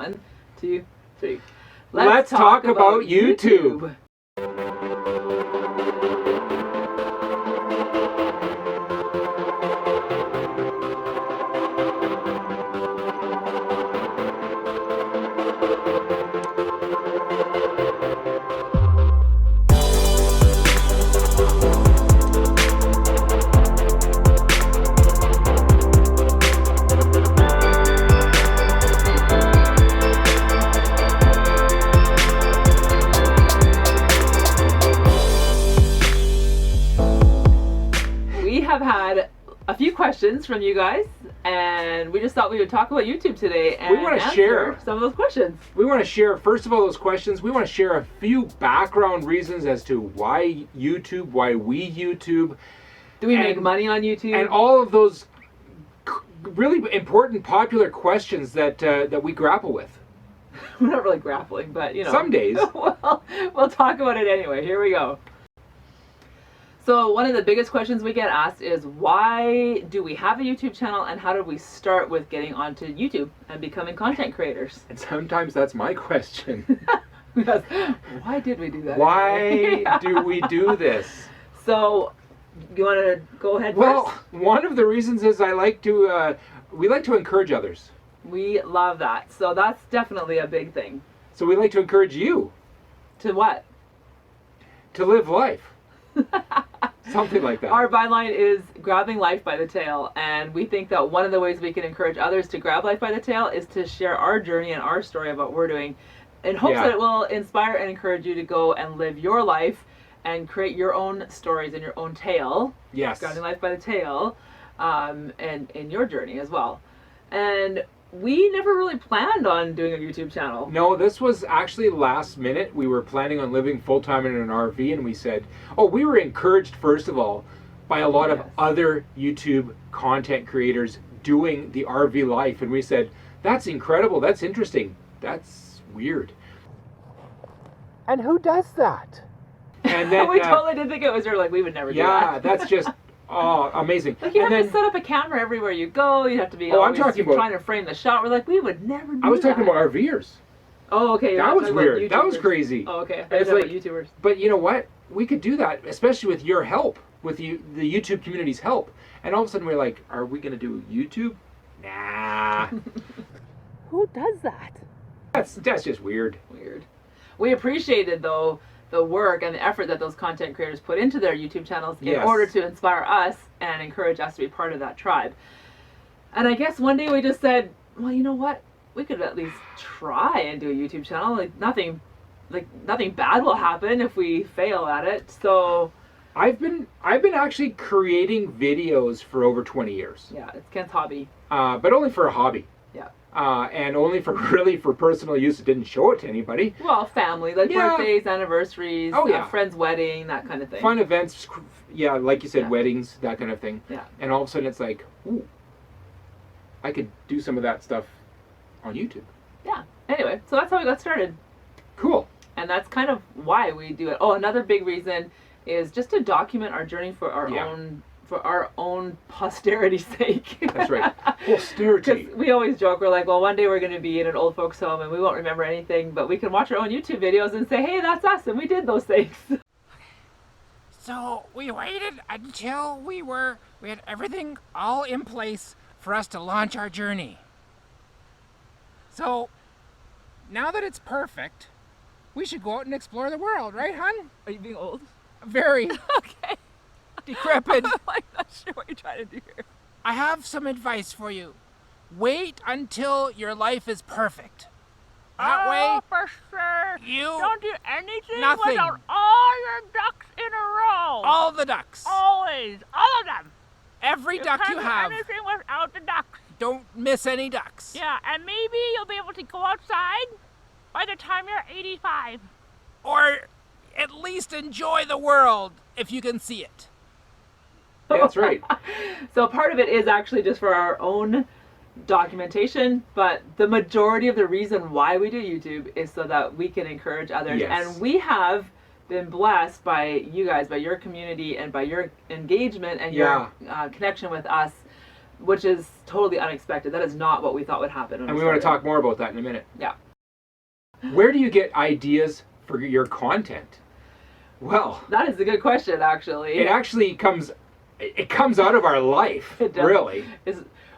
1, 2, 3. Let's talk about YouTube. Have had a few questions from you guys, and we just thought we would talk about YouTube today and we want to share some of those questions. We want to share, first of all, those questions. We want to share a few background reasons as to why YouTube, why we YouTube. Do we make money on YouTube? And all of those really important, popular questions that we grapple with. We're not really grappling, but you know. Some days. Well, we'll talk about it anyway. Here we go. So one of the biggest questions we get asked is, why do we have a YouTube channel, and how did we start with getting onto YouTube and becoming content creators? And sometimes that's my question. Because, why did we do that? Why do we do this? So, you want to go ahead first? Well, one of the reasons is we like to encourage others. We love that. So that's definitely a big thing. So we like to encourage you. To what? To live life. Something like that. Our byline is grabbing life by the tail, and we think that one of the ways we can encourage others to grab life by the tail is to share our journey and our story of what we're doing, in hopes that it will inspire and encourage you to go and live your life and create your own stories and your own tale. Yes. Grabbing life by the tail, and in your journey as well. And we never really planned on doing a YouTube channel. No, this was actually last minute. We were planning on living full-time in an RV, and we said, we were encouraged, first of all, by a lot of other YouTube content creators doing the RV life. And we said, that's incredible, that's interesting, that's weird. And who does that? And then we totally didn't think it was her, like we would never do that. Yeah, that's just... Oh, amazing. Like, you have to set up a camera everywhere you go. You have to be always trying to frame the shot. We're like, we would never do that. I was talking about RVers. Oh, okay. That was weird. That was crazy. Oh, okay. It's like YouTubers. But you know what? We could do that, especially with your help, with the YouTube community's help. And all of a sudden we're like, are we going to do YouTube? Nah. Who does that? That's just weird. Weird. We appreciated, though, the work and the effort that those content creators put into their YouTube channels in order to inspire us and encourage us to be part of that tribe. And I guess one day we just said, well, you know what? We could at least try and do a YouTube channel. Like nothing bad will happen if we fail at it. So I've been actually creating videos for over 20 years. Yeah, it's Ken's hobby. But only for a hobby. Yeah. And only for personal use. It didn't show it to anybody. Well, family, like birthdays, anniversaries, friends' wedding, that kind of thing. Fun events, like you said, weddings, that kind of thing. Yeah. And all of a sudden it's like, ooh, I could do some of that stuff on YouTube. Yeah. Anyway, so that's how we got started. Cool. And that's kind of why we do it. Oh, another big reason is just to document our journey for our own posterity's sake. That's right. Posterity. We always joke, we're like, well, one day we're going to be in an old folks home and we won't remember anything, but we can watch our own YouTube videos and say, hey, that's us, and we did those things. So we waited until we had everything all in place for us to launch our journey. So now that it's perfect, we should go out and explore the world, right, hon? Are you being old? Very. Okay. Decrepit. I'm not sure what you're trying to do here. I have some advice for you. Wait until your life is perfect. That way, for sure. you Don't do anything nothing. without all your ducks in a row. All the ducks. Always. All of them. Every duck you can't do have. anything without the ducks. Don't miss any ducks. Yeah, and maybe you'll be able to go outside by the time you're 85. Or at least enjoy the world if you can see it. That's right. So part of it is actually just for our own documentation, but the majority of the reason why we do YouTube is so that we can encourage others. Yes. And we have been blessed by you guys, by your community, and by your engagement and your connection with us. which is totally unexpected. That is not what we thought would happen. And we want to talk more about that in a minute. Yeah. Where do you get ideas for your content? Well, that is a good question, actually. It actually comes out of our life, really.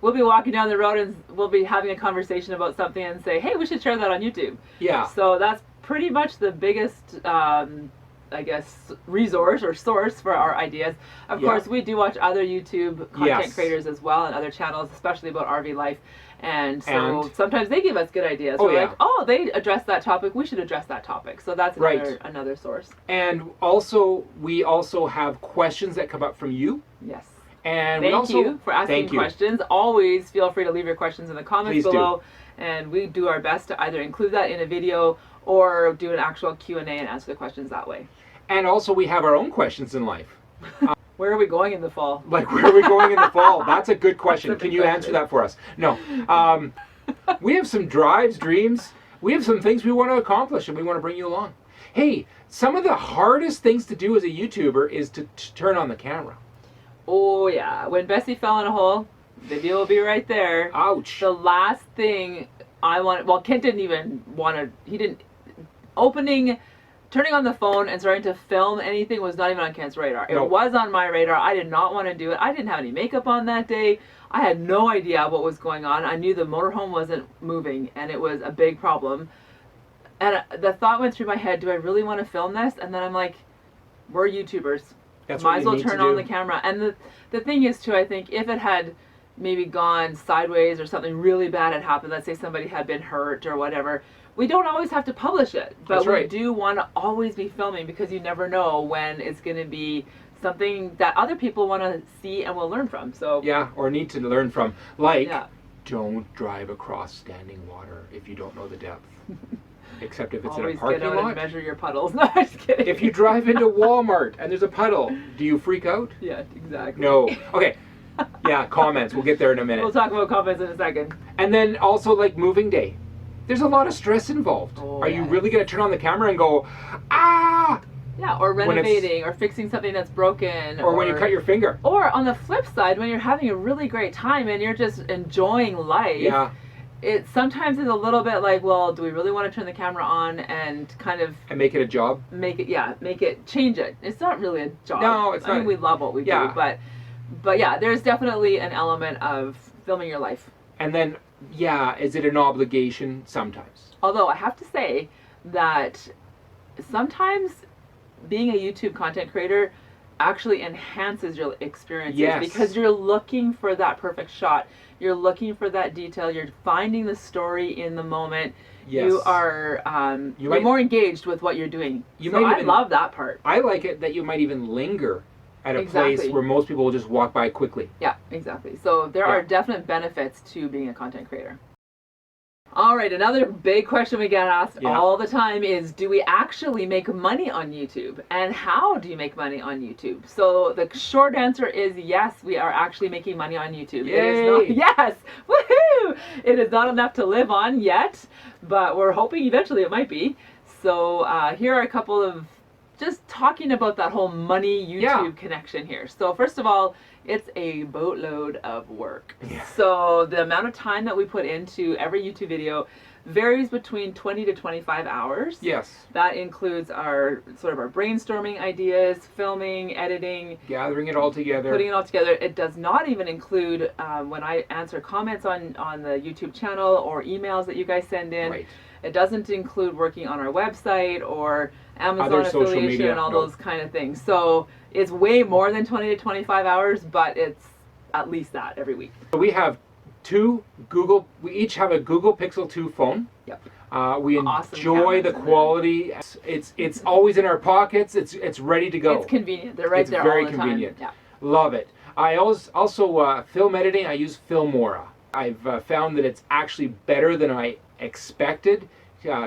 We'll be walking down the road and we'll be having a conversation about something and say, hey, we should share that on YouTube. Yeah. So that's pretty much the biggest, I guess, resource or source for our ideas. Of course, we do watch other YouTube content creators as well and other channels, especially about RV life. And so sometimes they give us good ideas. We're like, oh, they address that topic. We should address that topic. So that's another source. And also, we also have questions that come up from you. Yes. And thank you for asking questions. Always feel free to leave your questions in the comments below. And we do our best to either include that in a video or do an actual Q&A and answer the questions that way. And also, we have our own questions in life. Where are we going in the fall? Like, where are we going in the fall? That's a good question. Can you answer that for us? No. We have some drives, dreams. We have some things we want to accomplish, and we want to bring you along. Hey, some of the hardest things to do as a YouTuber is to turn on the camera. Oh, yeah. When Bessie fell in a hole, video will be right there. Ouch. The last thing I wanted, well, Kent didn't even want to, he didn't, turning on the phone and starting to film anything was not even on Kent's radar. It was on my radar. I did not want to do it. I didn't have any makeup on that day. I had no idea what was going on. I knew the motorhome wasn't moving and it was a big problem. And the thought went through my head, do I really want to film this? And then I'm like, we're YouTubers. Might as well turn on the camera. And the thing is too, I think if it had maybe gone sideways or something really bad had happened, let's say somebody had been hurt or whatever, we don't always have to publish it. But we do want to always be filming because you never know when it's going to be something that other people want to see and will learn from. So yeah, or need to learn from. Like, don't drive across standing water if you don't know the depth. Except if it's in a parking lot. And measure your puddles. No, I'm just kidding. If you drive into Walmart and there's a puddle, do you freak out? Yeah, exactly. No. Okay. Yeah, comments. We'll get there in a minute. We'll talk about comments in a second. And then also, like, moving day. There's a lot of stress involved. Are you really going to turn on the camera and go, ah? Yeah, or renovating or fixing something that's broken. Or when you cut your finger. Or on the flip side, when you're having a really great time and you're just enjoying life. Yeah. It sometimes is a little bit like, well, do we really want to turn the camera on and kind of... And make it a job? Change it. It's not really a job. No, it's not. I mean, we love what we do, but yeah, there's definitely an element of filming your life. And then, yeah, is it an obligation? Sometimes. Although I have to say that sometimes being a YouTube content creator actually enhances your experiences because you're looking for that perfect shot. You're looking for that detail. You're finding the story in the moment. Yes. You are you're more engaged with what you're doing. I love that part. I like it that you might even linger at a place where most people will just walk by quickly. Yeah, exactly. So there are definite benefits to being a content creator. All right, another big question we get asked all the time is, do we actually make money on YouTube? And how do you make money on YouTube? So the short answer is yes, we are actually making money on YouTube. Yay. It is not, yes, woohoo! It is not enough to live on yet, but we're hoping eventually it might be. So here are a couple of just talking about that whole money YouTube connection here. So first of all, it's a boatload of work. Yeah. So the amount of time that we put into every YouTube video varies between 20 to 25 hours. Yes. That includes our brainstorming ideas, filming, editing, gathering it all together, putting it all together. It does not even include when I answer comments on the YouTube channel or emails that you guys send in. Right. It doesn't include working on our website or Amazon affiliation and all those kind of things. So it's way more than 20 to 25 hours, but it's at least that every week. We have we each have a Google Pixel 2 phone. Yep. We enjoy the quality. It's always in our pockets. It's ready to go. It's convenient. They're right there all the time. It's very convenient. Yeah. Love it. I also film editing. I use Filmora. I've found that it's actually better than I expected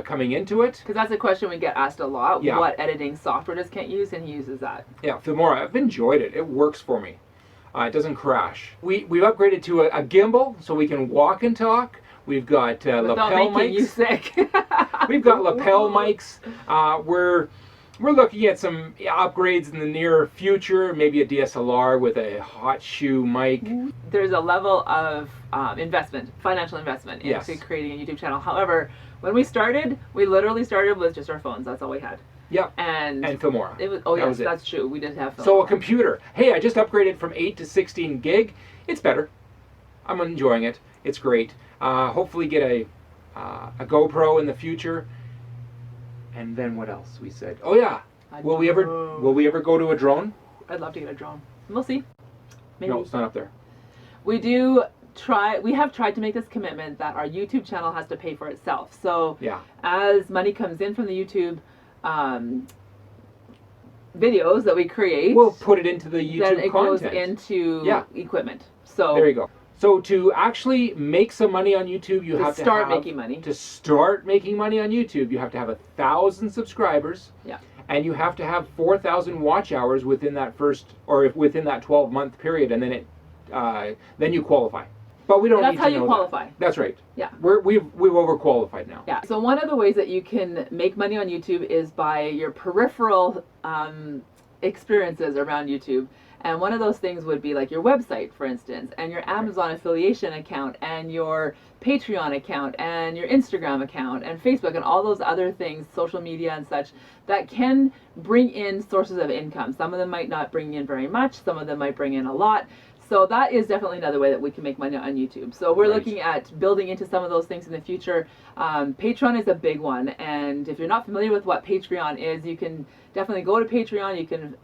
coming into it. Because that's a question we get asked a lot. Yeah. What editing software does Kent use? And he uses that. Yeah, Filmora. I've enjoyed it. It works for me. It doesn't crash. We've upgraded to a gimbal so we can walk and talk. We've got lapel mics. You sick. We've got lapel mics. We're looking at some upgrades in the near future, maybe a DSLR with a hot shoe mic. There's a level of financial investment into Yes. creating a YouTube channel. However, when we started, we literally started with just our phones. That's all we had. Yep. And Filmora. It was, that's true. We did have Filmora. So a computer. Hey, I just upgraded from 8 to 16 gig. It's better. I'm enjoying it. It's great. Hopefully get a GoPro in the future. And then what else? We said, oh yeah, will we ever go to a drone? I'd love to get a drone. We'll see. Maybe. No, it's not up there. We have tried to make this commitment that our YouTube channel has to pay for itself. So Yeah. as money comes in from the YouTube videos that we create, We'll put it into the YouTube then it goes content. into equipment. So There you go. So to actually make some money on YouTube, you have to start making money. To start making money on YouTube, you have to have 1,000 subscribers. Yeah. And you have to have 4,000 watch hours within that within that 12-month period, and then you qualify. But we don't That's need how to you know qualify. That. That's right. Yeah. We've overqualified now. Yeah. So one of the ways that you can make money on YouTube is by your peripheral experiences around YouTube. And one of those things would be like your website, for instance, and your Amazon affiliation account, and your Patreon account, and your Instagram account, and Facebook, and all those other things, social media and such, that can bring in sources of income. Some of them might not bring in very much. Some of them might bring in a lot. So that is definitely another way that we can make money on YouTube. So we're looking at building into some of those things in the future. Patreon is a big one. And if you're not familiar with what Patreon is, you can definitely go to Patreon. You can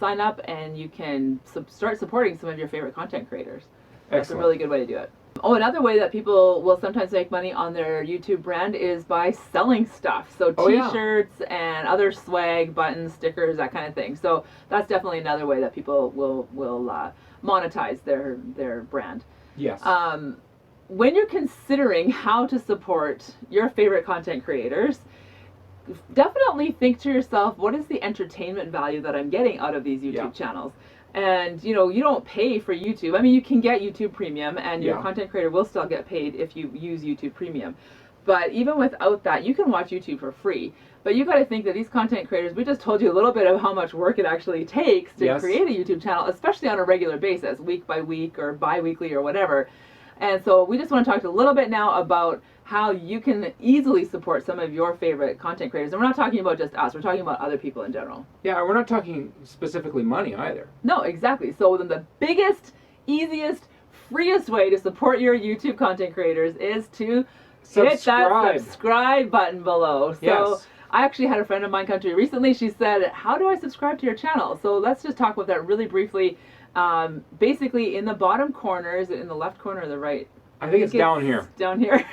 sign up and you can start supporting some of your favorite content creators. That's a really good way to do it. Oh, another way that people will sometimes make money on their YouTube brand is by selling stuff. So t-shirts and other swag, buttons, stickers, that kind of thing. So that's definitely another way that people will monetize their brand. Yes. When you're considering how to support your favorite content creators, definitely think to yourself, what is the entertainment value that I'm getting out of these YouTube channels? And you don't pay for YouTube. I mean, you can get YouTube Premium, and your content creator will still get paid if you use YouTube Premium. But even without that, you can watch YouTube for free. But you got to think that these content creators, we just told you a little bit of how much work it actually takes to create a YouTube channel, especially on a regular basis, week by week or bi-weekly or whatever. And so we just want to talk a little bit now about how you can easily support some of your favorite content creators. And we're not talking about just us, we're talking about other people in general. Yeah, we're not talking specifically money either. No, exactly. So then the biggest, easiest, freest way to support your YouTube content creators is to hit that subscribe button below. So I actually had a friend of mine come to me recently. She said, how do I subscribe to your channel? So let's just talk about that really briefly. Basically, in the bottom corner, is it in the left corner or the right? I think it's down here. Down here.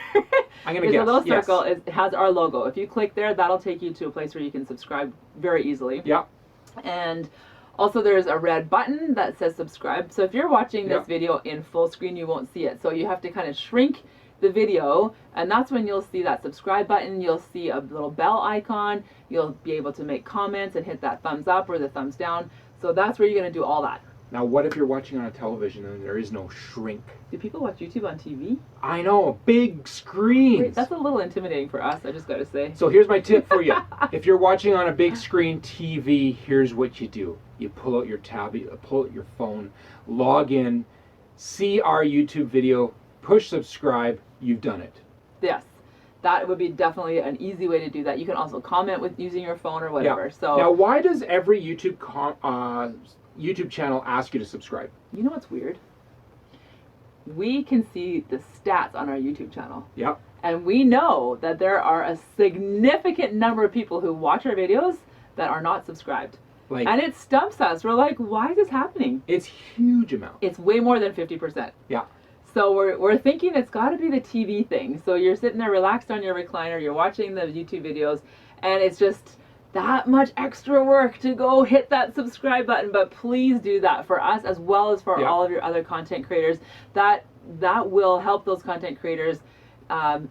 I'm going to guess. There's a little circle. It has our logo. If you click there, that'll take you to a place where you can subscribe very easily. Yeah. And also there's a red button that says subscribe. So if you're watching this video in full screen, you won't see it. So you have to kind of shrink the video, and that's when you'll see that subscribe button. You'll see a little bell icon. You'll be able to make comments and hit that thumbs up or the thumbs down. So that's where you're going to do all that. Now, what if you're watching on a television and there is no shrink? Do people watch YouTube on TV? I know, big screens. Wait, that's a little intimidating for us, I just got to say. So here's my tip for you. If you're watching on a big screen TV, here's what you do. You pull out your tab, you pull out your phone, log in, see our YouTube video, push subscribe, you've done it. Yes. That would be definitely an easy way to do that. You can also comment with using your phone or whatever. Yeah. So now, why does every YouTube channel ask you to subscribe? You know what's weird? We can see the stats on our YouTube channel. Yep. And we know that there are a significant number of people who watch our videos that are not subscribed. And it stumps us. We're like, why is this happening? It's huge amount. It's way more than 50%. Yeah. So we're thinking it's got to be the TV thing. So you're sitting there relaxed on your recliner, you're watching the YouTube videos, and it's just that much extra work to go hit that subscribe button. But please do that for us as well as for all of your other content creators. That will help those content creators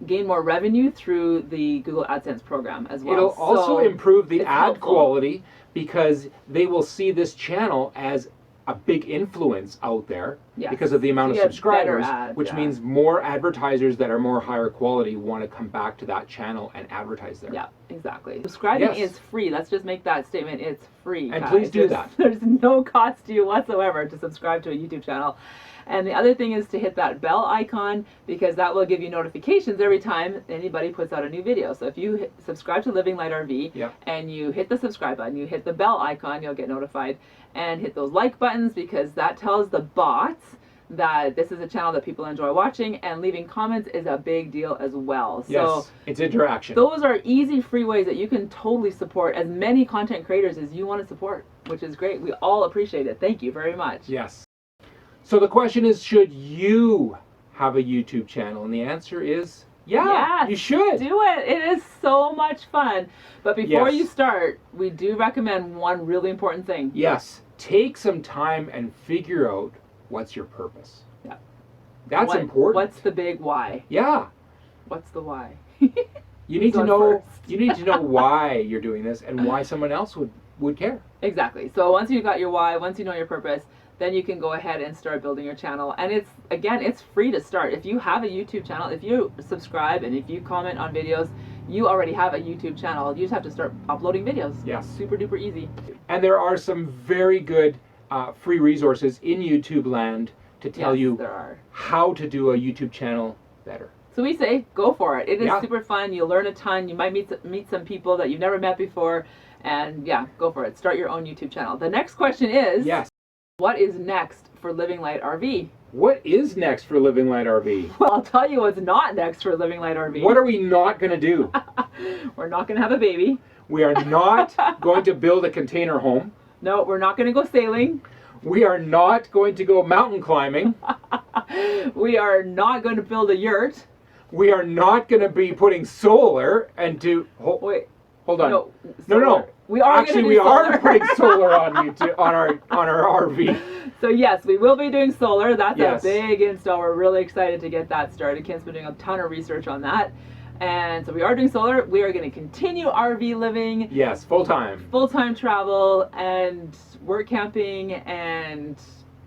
gain more revenue through the Google AdSense program as well. It'll also improve the ad quality because they will see this channel as a big influence out there. Yes. because of the amount To of get subscribers, better ads, which yeah. means more advertisers that are more higher quality want to come back to that channel and advertise there. Yeah, exactly. Subscribing Yes. is free. Let's just make that statement. It's free. And guys. please do that. There's no cost to you whatsoever to subscribe to a YouTube channel. And the other thing is to hit that bell icon, because that will give you notifications every time anybody puts out a new video. So if you subscribe to Living Light RV Yep. and you hit the subscribe button, you hit the bell icon, you'll get notified. And hit those like buttons, because that tells the bots that this is a channel that people enjoy watching, and leaving comments is a big deal as well. Yes, So it's interaction. those are easy, free ways that you can totally support as many content creators as you want to support, which is great. We all appreciate it. Thank you very much. Yes. So the question is, should you have a YouTube channel? And the answer is, yeah, Yes, you should. Do it. It is so much fun. But before Yes. you start, we do recommend one really important thing. Yes, take some time and figure out what's your purpose. Yeah. That's important. What's the big why? Yeah. What's the why? You need to on know first? you need to know why you're doing this and why someone else would care. Exactly. So once you've got your why, once you know your purpose, then you can go ahead and start building your channel. And it's free to start. If you have a YouTube channel, if you subscribe and if you comment on videos, you already have a YouTube channel. You just have to start uploading videos. Yes. Super duper easy. And there are some very good free resources in YouTube land to tell Yes, you there are. how to do a YouTube channel better. So we say, go for it. It is Yeah. super fun. You'll learn a ton. You might meet some people that you've never met before. And yeah, go for it. Start your own YouTube channel. The next question is, Yes. what is next for Living Light RV? What is next for Living Light RV? Well, I'll tell you what's not next for Living Light RV. What are we not going to do? We're not going to have a baby. We are not going to build a container home. No, we're not going to go sailing. We are not going to go mountain climbing. We are not going to build a yurt. We are not going to be putting solar into... Wait. Hold on. No. No. solar. We are Actually, gonna do we solar. are putting solar on YouTube, on our RV. So yes, we will be doing solar. That's Yes. a big install. We're really excited to get that started. Ken's been doing a ton of research on that. And so we are doing solar. We are going to continue RV living, Yes, full time. full-time travel, and work camping, and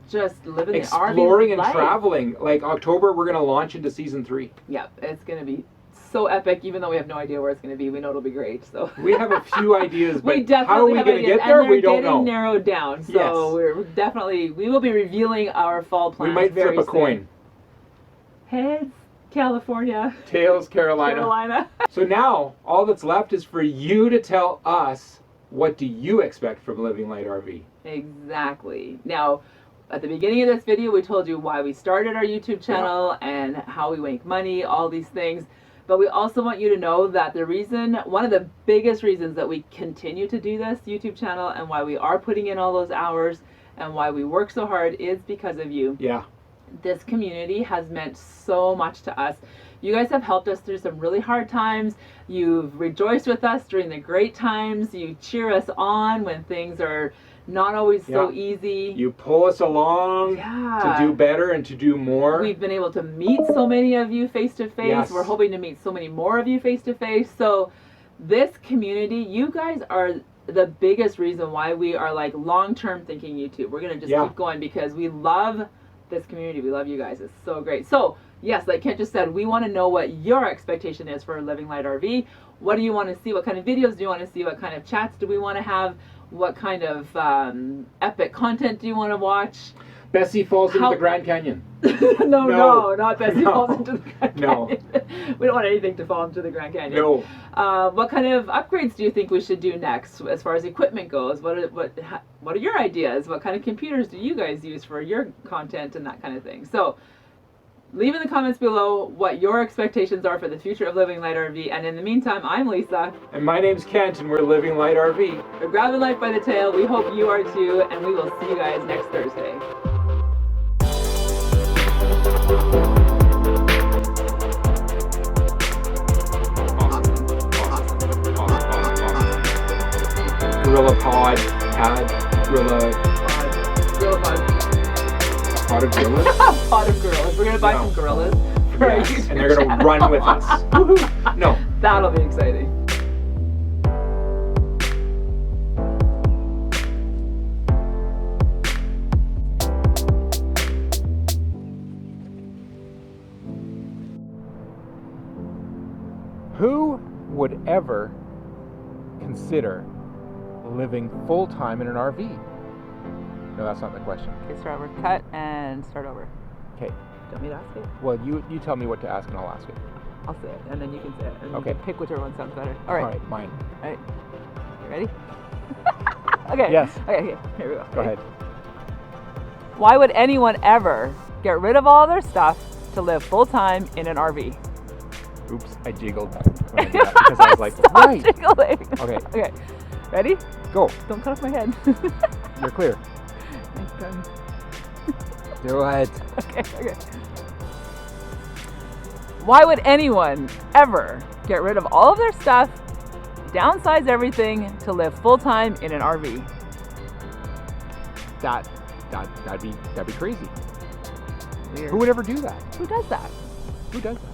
just living the RV Exploring and life. traveling. Like October, we're going to launch into season 3. Yep, it's going to be so epic, even though we have no idea where it's going to be. We know it'll be great. So We have a few ideas, but we definitely how are we have going to ideas, get there? and We they're don't know. getting narrowed down. So Yes. we will be revealing our fall plans. We might very flip a soon. coin. Heads, California, Tails, Carolina. Carolina. So now, all that's left is for you to tell us, what do you expect from Living Light RV? Exactly. Now, at the beginning of this video, we told you why we started our YouTube channel and how we make money, all these things. But we also want you to know that one of the biggest reasons that we continue to do this YouTube channel and why we are putting in all those hours and why we work so hard is because of you. Yeah. This community has meant so much to us. You guys have helped us through some really hard times. You've rejoiced with us during the great times. You cheer us on when things are not always so easy. You pull us along to do better and to do more. We've been able to meet so many of you face to face. Yes. We're hoping to meet so many more of you face to face. So this community, you guys are the biggest reason why we are like long-term thinking YouTube. We're going to just keep going because we love this community. We love you guys. It's so great. So yes, like Kent just said, we want to know what your expectation is for Living Light RV. What do you want to see? What kind of videos do you want to see? What kind of chats do we want to have? What kind of epic content do you want to watch? Bessie falls into the Grand Canyon. No, not Bessie falls into the Grand No. Canyon. We don't want anything to fall into the Grand Canyon. No. What kind of upgrades do you think we should do next as far as equipment goes? What are your ideas? What kind of computers do you guys use for your content and that kind of thing? So leave in the comments below what your expectations are for the future of Living Light RV. And in the meantime, I'm Lisa. And my name's Kent, and we're Living Light RV. We're grabbing life by the tail. We hope you are too, and we will see you guys next Thursday. Gorilla pod, gorilla pod of gorillas. Pot of gorillas. We're gonna buy some gorillas for our YouTube And they're gonna channel. run with us. Woohoo! No. That'll be exciting. would ever consider living full-time in an RV? No, that's not the question. Okay, start over. Cut and start over. Okay. Do you want me to ask it? Well, you tell me what to ask and I'll ask it. I'll say it, and then you can say it. And Okay. you can pick whichever one sounds better. All right. All right, mine. All right. You ready? Okay. Yes. Okay, here we go. Go ahead. Why would anyone ever get rid of all their stuff to live full-time in an RV? Oops, I jiggled when I did that because I was like, Stop right. jiggling. Okay, Okay. Ready? go. Don't cut off my head. You're clear. Nice gun. Do it. Okay. Why would anyone ever get rid of all of their stuff, downsize everything to live full-time in an RV? That'd be crazy. Weird. Who would ever do that? Who does that? Who does that?